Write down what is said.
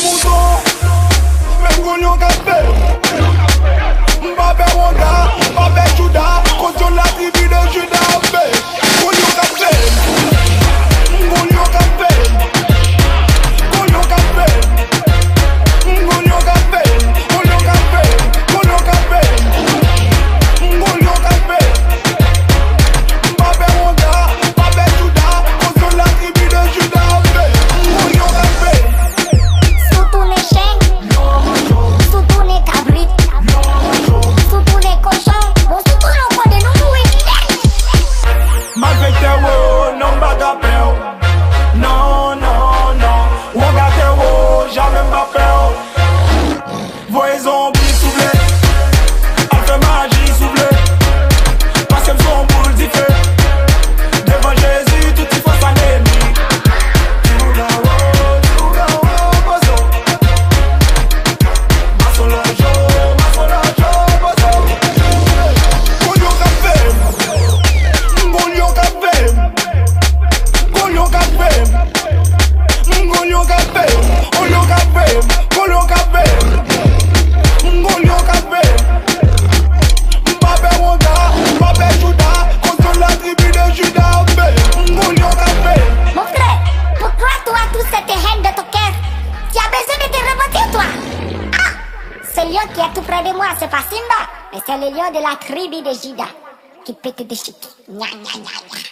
mouton, même gagnon café. M'babé Wanda, m'babé Juda, contre la tribu de Juda. Gagnon café, gagnon café, gagnon café, gagnon café, gagnon café, gagnon café, gagnon café. M'babé Wanda, m'babé Juda, contre la tribu de Juda. Gagnon café. Sous tous les chiens, sous tous les cabrites, sous tous les cochons, bon sous tous les poids de nous, oui. Malgré non bagapel. Non, non, non. Ouagateo, jamais m'appelle. Voyez zombies souffler. Après magie souffler. Parce qu'elles sont boules d'ifé. Devant Jésus, tout il faut s'anémie. Bozo. Masolojo, bozo. Gagnon café. Gagnon café. Gagnon café. Gagnon café. Gagnon café. Gagnon café. Gagnon café. M'babé Wanda, m'babé Juda, contre la tribu de Juda. Gagnon café. Mon frère, pourquoi toi toute cette haine de ton cœur? Tu as besoin de te remonter, toi. Ah, ce lion qui est tout près de moi, c'est pas Simba, mais c'est le lion de la tribu de Juda qui peut te déchiqueter. Gna gna gna gna.